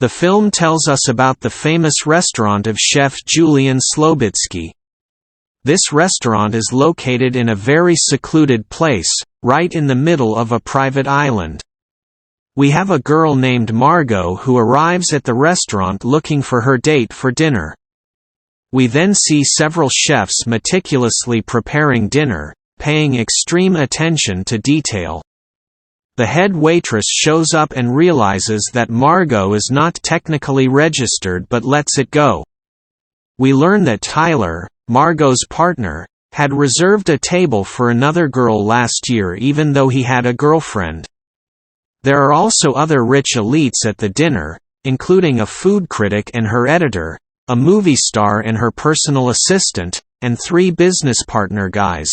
The film tells us about the famous restaurant of chef Julian Slowik. This restaurant is located in a very secluded place, right in the middle of a private island. We have a girl named Margot who arrives at the restaurant looking for her date for dinner. We then see several chefs meticulously preparing dinner, paying extreme attention to detail. The head waitress shows up and realizes that Margot is not technically registered but lets it go. We learn that Tyler, Margot's partner, had reserved a table for another girl last year even though he had a girlfriend. There are also other rich elites at the dinner, including a food critic and her editor, a movie star and her personal assistant, and 3 business partner guys.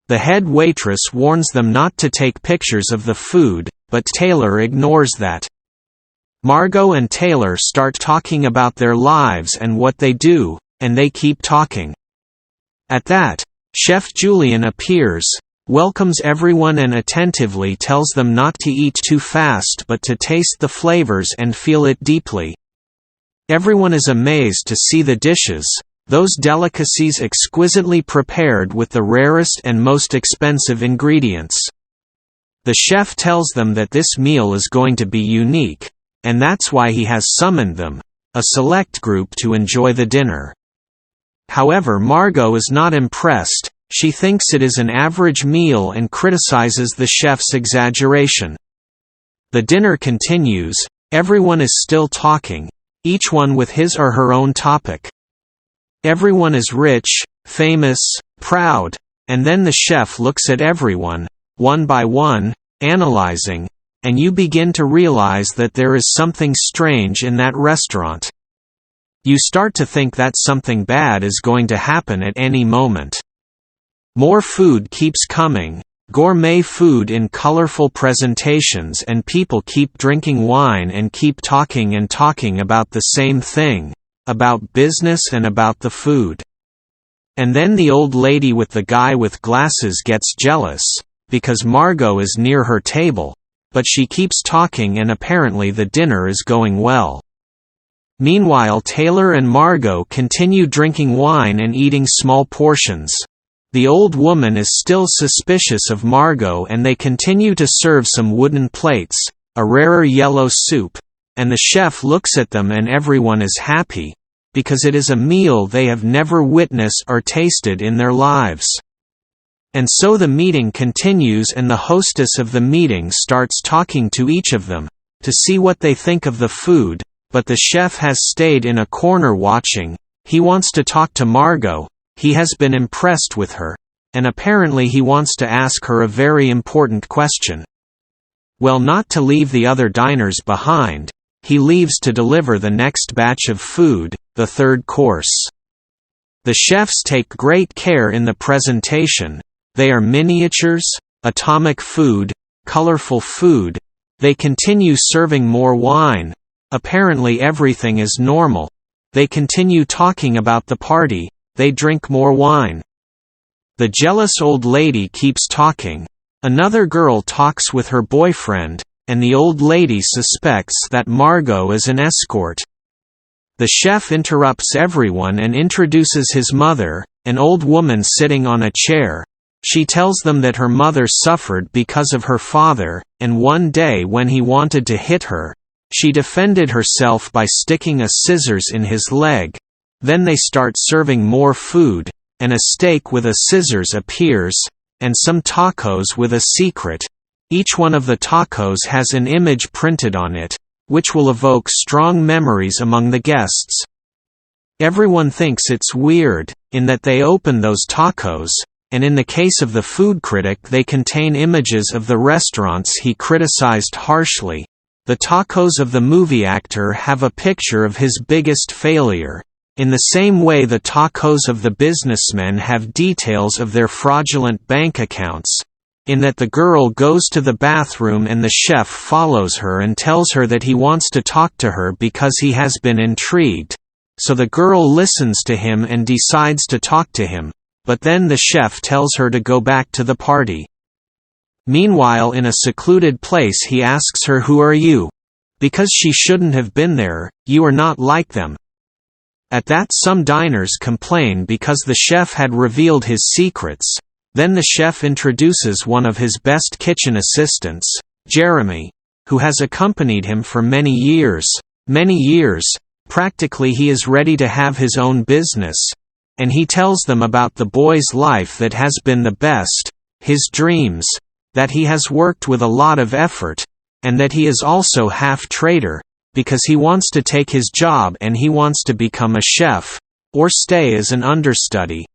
The head waitress warns them not to take pictures of the food, but Taylor ignores that. Margot and Taylor start talking about their lives and what they do, and they keep talking. At that, Chef Julian appears, welcomes everyone and attentively tells them not to eat too fast but to taste the flavors and feel it deeply. Everyone is amazed to see the dishes, those delicacies exquisitely prepared with the rarest and most expensive ingredients. The chef tells them that this meal is going to be unique, and that's why he has summoned them, a select group, to enjoy the dinner. However, Margot is not impressed. She thinks it is an average meal and criticizes the chef's exaggeration. The dinner continues, everyone is still talking, each one with his or her own topic. Everyone is rich, famous, proud, and then the chef looks at everyone, one by one, analyzing, and you begin to realize that there is something strange in that restaurant. You start to think that something bad is going to happen at any moment. More food keeps coming, gourmet food in colorful presentations, and people keep drinking wine and keep talking about the same thing. About business and about the food. And then the old lady with the guy with glasses gets jealous, because Margot is near her table, but she keeps talking and apparently the dinner is going well. Meanwhile, Taylor and Margot continue drinking wine and eating small portions. The old woman is still suspicious of Margot and they continue to serve some wooden plates, a rarer yellow soup, and the chef looks at them and everyone is happy, because it is a meal they have never witnessed or tasted in their lives. And so the meeting continues and the hostess of the meeting starts talking to each of them, to see what they think of the food, but the chef has stayed in a corner watching. He wants to talk to Margot, he has been impressed with her, and apparently he wants to ask her a very important question. Well, not to leave the other diners behind, he leaves to deliver the next batch of food, the third course. The chefs take great care in the presentation. They are miniatures, atomic food, colorful food. They continue serving more wine. Apparently everything is normal. They continue talking about the party. They drink more wine. The jealous old lady keeps talking. Another girl talks with her boyfriend, and the old lady suspects that Margot is an escort. The chef interrupts everyone and introduces his mother, an old woman sitting on a chair. She tells them that her mother suffered because of her father, and one day when he wanted to hit her, she defended herself by sticking a scissors in his leg. Then they start serving more food, and a steak with a scissors appears, and some tacos with a secret. Each one of the tacos has an image printed on it, which will evoke strong memories among the guests. Everyone thinks it's weird, in that they open those tacos, and in the case of the food critic they contain images of the restaurants he criticized harshly. The tacos of the movie actor have a picture of his biggest failure. In the same way the tacos of the businessmen have details of their fraudulent bank accounts, in that the girl goes to the bathroom and the chef follows her and tells her that he wants to talk to her because he has been intrigued. So the girl listens to him and decides to talk to him, but then the chef tells her to go back to the party. Meanwhile, in a secluded place he asks her, "Who are you?" Because she shouldn't have been there, you are not like them." At that some diners complain because the chef had revealed his secrets. Then the chef introduces one of his best kitchen assistants, Jeremy, who has accompanied him for many years. Practically he is ready to have his own business. And he tells them about the boy's life that has been the best, his dreams, that he has worked with a lot of effort, and that he is also half traitor, because he wants to take his job and he wants to become a chef, or stay as an understudy.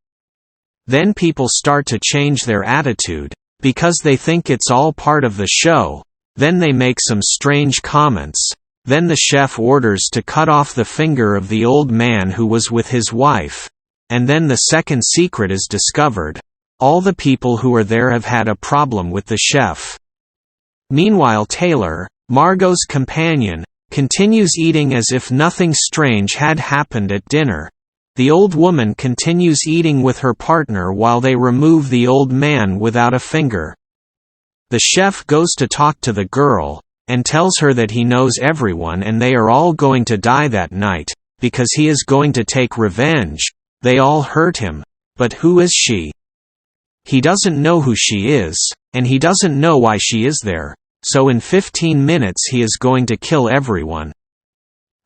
Then people start to change their attitude, because they think it's all part of the show. Then they make some strange comments. Then the chef orders to cut off the finger of the old man who was with his wife. And then the second secret is discovered. All the people who are there have had a problem with the chef. Meanwhile Taylor, Margot's companion, continues eating as if nothing strange had happened at dinner. The old woman continues eating with her partner while they remove the old man without a finger. The chef goes to talk to the girl, and tells her that he knows everyone and they are all going to die that night, because he is going to take revenge. They all hurt him. But who is she? He doesn't know who she is, and he doesn't know why she is there, so in 15 minutes he is going to kill everyone.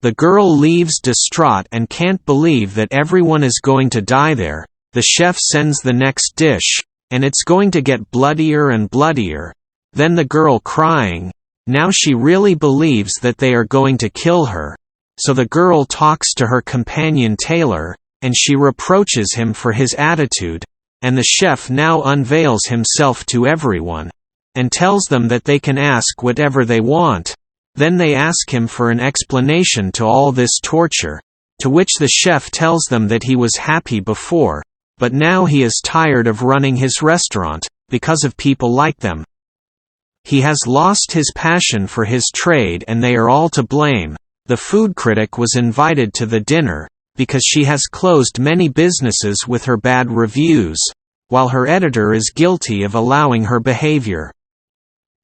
The girl leaves distraught and can't believe that everyone is going to die there. The chef sends the next dish, and it's going to get bloodier and bloodier. Then the girl crying. Now she really believes that they are going to kill her. So the girl talks to her companion Taylor, and she reproaches him for his attitude, and the chef now unveils himself to everyone, and tells them that they can ask whatever they want. Then they ask him for an explanation to all this torture, to which the chef tells them that he was happy before, but now he is tired of running his restaurant, because of people like them. He has lost his passion for his trade and they are all to blame. The food critic was invited to the dinner, because she has closed many businesses with her bad reviews, while her editor is guilty of allowing her behavior.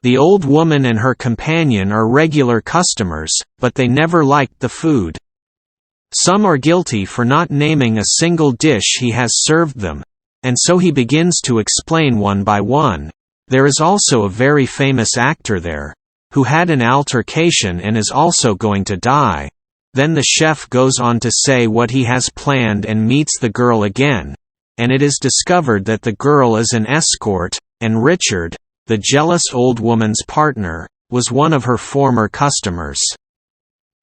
The old woman and her companion are regular customers, but they never liked the food. Some are guilty for not naming a single dish he has served them, and so he begins to explain one by one. There is also a very famous actor there, who had an altercation and is also going to die. Then the chef goes on to say what he has planned and meets the girl again, and it is discovered that the girl is an escort, and Richard, the jealous old woman's partner, was one of her former customers.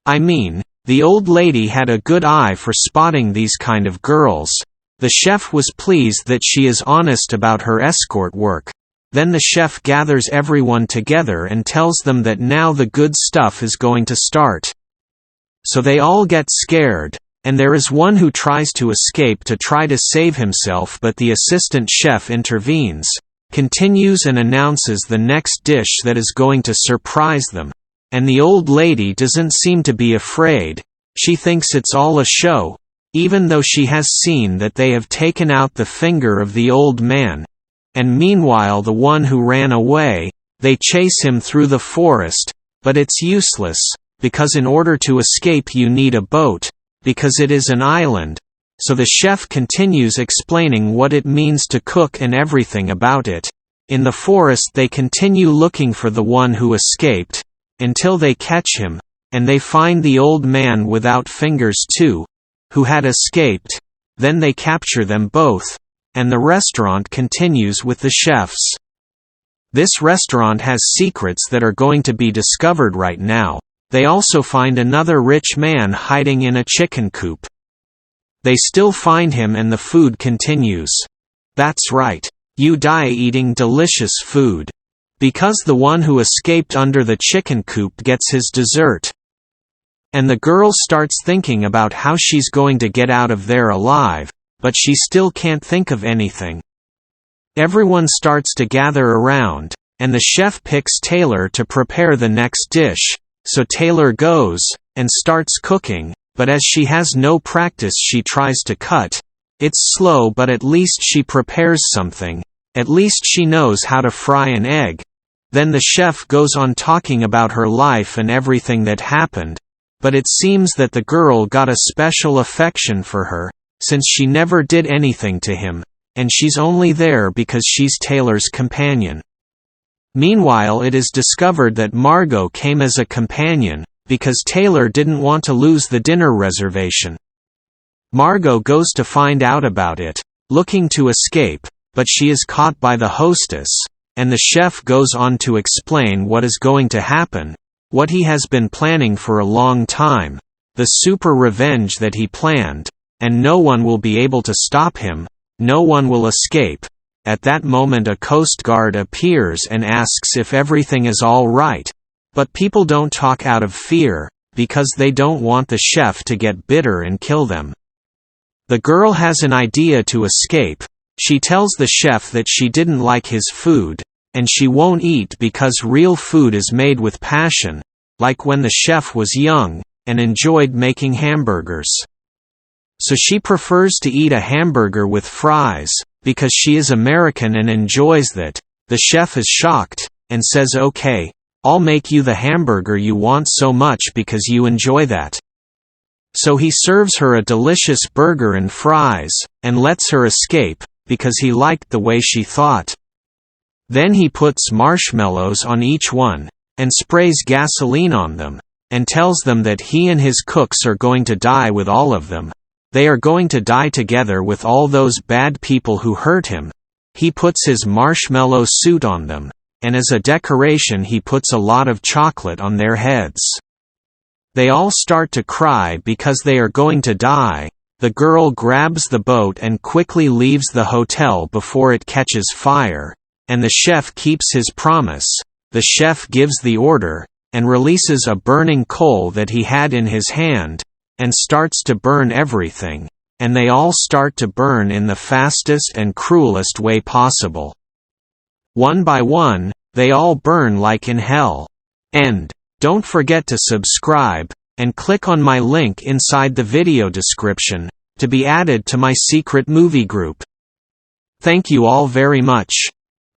I mean, the old lady had a good eye for spotting these kind of girls. The chef was pleased that she is honest about her escort work. Then the chef gathers everyone together and tells them that now the good stuff is going to start. So they all get scared, and there is one who tries to escape to try to save himself, but the assistant chef intervenes, continues and announces the next dish that is going to surprise them. And the old lady doesn't seem to be afraid. She thinks it's all a show, even though she has seen that they have taken out the finger of the old man. And meanwhile the one who ran away, they chase him through the forest, but it's useless, because in order to escape you need a boat, because it is an island. So the chef continues explaining what it means to cook and everything about it. In the forest they continue looking for the one who escaped, until they catch him, and they find the old man without fingers too, who had escaped. Then they capture them both, and the restaurant continues with the chefs. This restaurant has secrets that are going to be discovered right now. They also find another rich man hiding in a chicken coop. They still find him and the food continues. That's right. You die eating delicious food. Because the one who escaped under the chicken coop gets his dessert. And the girl starts thinking about how she's going to get out of there alive, but she still can't think of anything. Everyone starts to gather around, and the chef picks Taylor to prepare the next dish. So Taylor goes, and starts cooking, but as she has no practice she tries to cut. It's slow, but at least she prepares something. At least she knows how to fry an egg. Then the chef goes on talking about her life and everything that happened, but it seems that the girl got a special affection for her, since she never did anything to him, and she's only there because she's Taylor's companion. Meanwhile, it is discovered that Margot came as a companion, because Taylor didn't want to lose the dinner reservation. Margot goes to find out about it, looking to escape, but she is caught by the hostess, and the chef goes on to explain what is going to happen, what he has been planning for a long time, the super revenge that he planned, and no one will be able to stop him, no one will escape. At that moment a Coast Guard appears and asks if everything is all right, but people don't talk out of fear, because they don't want the chef to get bitter and kill them. The girl has an idea to escape. She tells the chef that she didn't like his food, and she won't eat because real food is made with passion, like when the chef was young, and enjoyed making hamburgers. So she prefers to eat a hamburger with fries, because she is American and enjoys that. The chef is shocked, and says okay, I'll make you the hamburger you want so much because you enjoy that. So he serves her a delicious burger and fries, and lets her escape, because he liked the way she thought. Then he puts marshmallows on each one, and sprays gasoline on them, and tells them that he and his cooks are going to die with all of them. They are going to die together with all those bad people who hurt him. He puts his marshmallow suit on them, and as a decoration he puts a lot of chocolate on their heads. They all start to cry because they are going to die. The girl grabs the boat and quickly leaves the hotel before it catches fire, and the chef keeps his promise. The chef gives the order, and releases a burning coal that he had in his hand, and starts to burn everything, and they all start to burn in the fastest and cruelest way possible. One by one, they all burn like in hell. End. Don't forget to subscribe, and click on my link inside the video description, to be added to my secret movie group. Thank you all very much.